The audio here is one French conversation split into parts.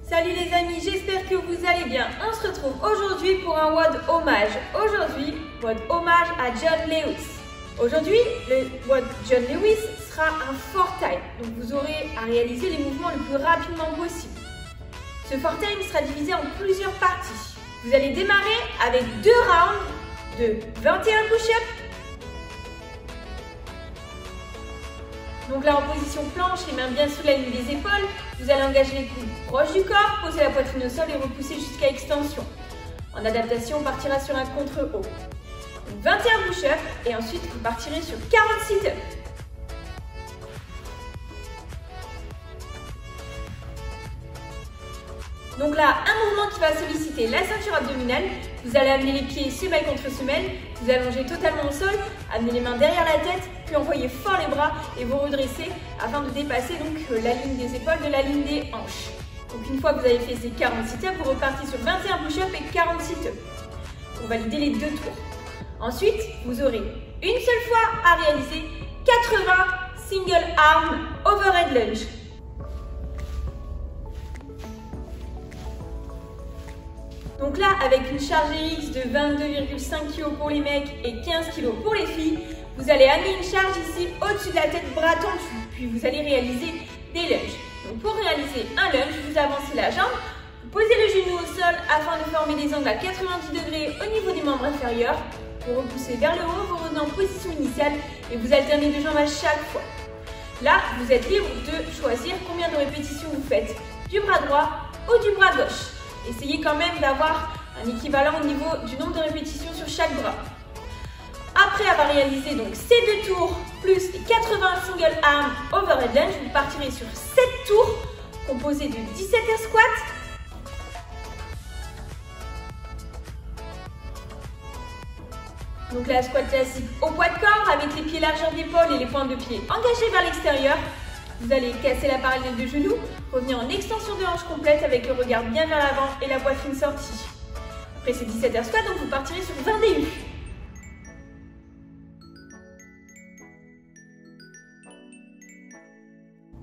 Salut les amis, j'espère que vous allez bien. On se retrouve aujourd'hui pour un WOD hommage. Aujourd'hui, WOD hommage à John Lewis. Aujourd'hui, le WOD John Lewis sera un four time. Donc vous aurez à réaliser les mouvements le plus rapidement possible. Ce four time sera divisé en plusieurs parties. Vous allez démarrer avec 2 rounds de 21 push-ups. Donc là, en position planche, les mains bien sous la ligne des épaules, vous allez engager les coudes proches du corps, poser la poitrine au sol et repousser jusqu'à extension. En adaptation, on partira sur un contre-haut. 21 push-ups et ensuite vous partirez sur 40 sit-ups. Donc là, un mouvement qui va solliciter la ceinture abdominale. Vous allez amener les pieds semelle contre semelle, vous allongez totalement au sol, amenez les mains derrière la tête, puis envoyez fort les bras et vous redressez afin de dépasser donc la ligne des épaules de la ligne des hanches. Donc une fois que vous avez fait ces 40 sit-ups, vous repartez sur 21 push-ups et 40 sit-ups pour valider les 2 tours. Ensuite, vous aurez une seule fois à réaliser 80 single arm overhead lunge. Donc là, avec une charge X de 22,5 kg pour les mecs et 15 kg pour les filles, vous allez amener une charge ici au-dessus de la tête, bras tendus, puis vous allez réaliser des lunges. Donc pour réaliser un lunge, vous avancez la jambe, vous posez le genou au sol afin de former des angles à 90 degrés au niveau des membres inférieurs. Vous repoussez vers le haut, vous revenez en position initiale et vous alternez 2 jambes à chaque fois. Là, vous êtes libre de choisir combien de répétitions vous faites du bras droit ou du bras gauche. Essayez quand même d'avoir un équivalent au niveau du nombre de répétitions sur chaque bras. Après avoir réalisé donc ces 2 tours plus les 80 single arm overhead lunge, vous partirez sur 7 tours composés de 17 air squats, donc la squat classique au poids de corps avec les pieds largeur d'épaule et les pointes de pied engagées vers l'extérieur. Vous allez casser la parallèle de genoux, revenir en extension de hanche complète avec le regard bien vers l'avant et la poitrine sortie. Après ces 17 air squats, donc vous partirez sur 20 DU.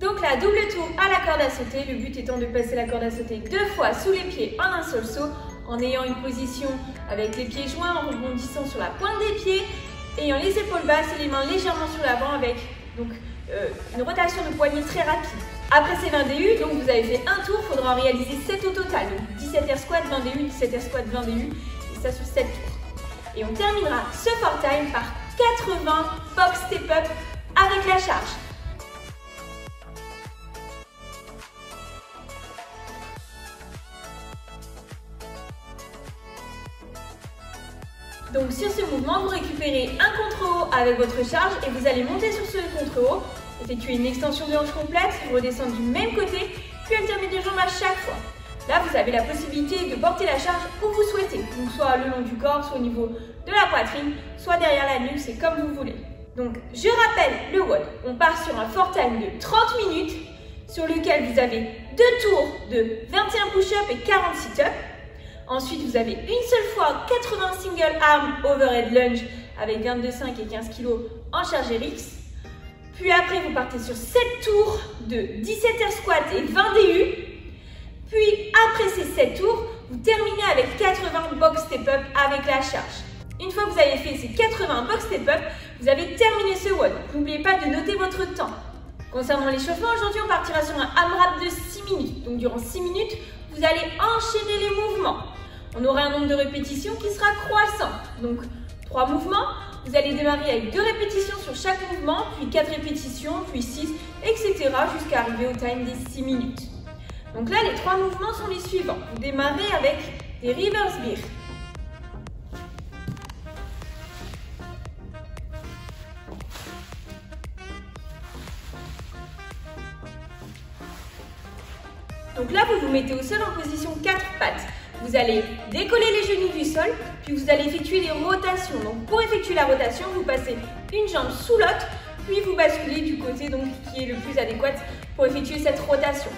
Donc là, double tour à la corde à sauter, le but étant de passer la corde à sauter 2 fois sous les pieds en un seul saut, en ayant une position avec les pieds joints, en rebondissant sur la pointe des pieds, ayant les épaules basses et les mains légèrement sur l'avant avec donc une rotation de poignet très rapide. Après ces 20 DU, donc vous avez fait un tour, il faudra en réaliser 7 au total. Donc 17 air squats, 20 DU, 17 air squats, 20 DU, et ça sur 7 tours. Et on terminera ce four time par 80 box step up avec la charge. Donc sur ce mouvement, vous récupérez un contre-haut avec votre charge et vous allez monter sur ce contre-haut, effectuer une extension de hanche complète, redescendre du même côté, puis alterner 2 jambes à chaque fois. Là, vous avez la possibilité de porter la charge où vous souhaitez, donc soit le long du corps, soit au niveau de la poitrine, soit derrière la nuque, c'est comme vous voulez. Donc je rappelle le WOD, on part sur un four time de 30 minutes sur lequel vous avez 2 tours de 21 push-ups et 40 sit-ups. Ensuite, vous avez une seule fois 80 single arm overhead lunge avec 22,5 et 15 kg en charge RX. Puis après, vous partez sur 7 tours de 17 air squats et 20 DU. Puis après ces 7 tours, vous terminez avec 80 box step up avec la charge. Une fois que vous avez fait ces 80 box step up, vous avez terminé ce WOD. N'oubliez pas de noter votre temps. Concernant l'échauffement, aujourd'hui, on partira sur un AMRAP de 6 minutes. Donc durant 6 minutes, vous allez enchaîner les mouvements. On aura un nombre de répétitions qui sera croissant. Donc 3 mouvements, vous allez démarrer avec 2 répétitions sur chaque mouvement, puis 4 répétitions, puis 6, etc. jusqu'à arriver au time des 6 minutes. Donc là, les 3 mouvements sont les suivants. Vous démarrez avec des reverse beer. Donc là, vous vous mettez au sol en position 4 pattes. Vous allez décoller les genoux du sol, puis vous allez effectuer des rotations. Donc pour effectuer la rotation, vous passez une jambe sous l'autre, puis vous basculez du côté donc, qui est le plus adéquat pour effectuer cette rotation.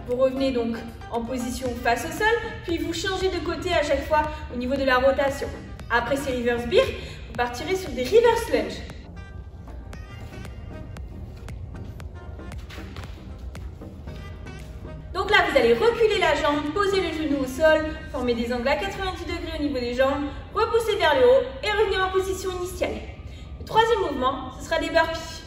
Vous revenez donc en position face au sol, puis vous changez de côté à chaque fois au niveau de la rotation. Après ces reverse beer, vous partirez sur des reverse lunge. Donc là, vous vous allez reculer la jambe, poser le genou au sol, former des angles à 90 degrés au niveau des jambes, repousser vers le haut et revenir en position initiale. Le troisième mouvement, ce sera des burpees.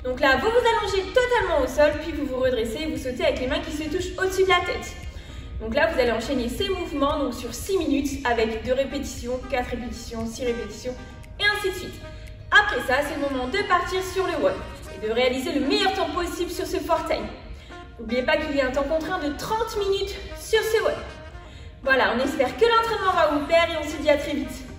Donc là, vous vous allongez totalement au sol, puis vous vous redressez et vous sautez avec les mains qui se touchent au-dessus de la tête. Donc là, vous allez enchaîner ces mouvements donc sur 6 minutes avec 2 répétitions, 4 répétitions, 6 répétitions et ainsi de suite. Après ça, c'est le moment de partir sur le wall et de réaliser le meilleur temps possible sur ce fortime. N'oubliez pas qu'il y a un temps contraint de 30 minutes sur ce wall. Voilà, on espère que l'entraînement va vous plaire et on se dit à très vite.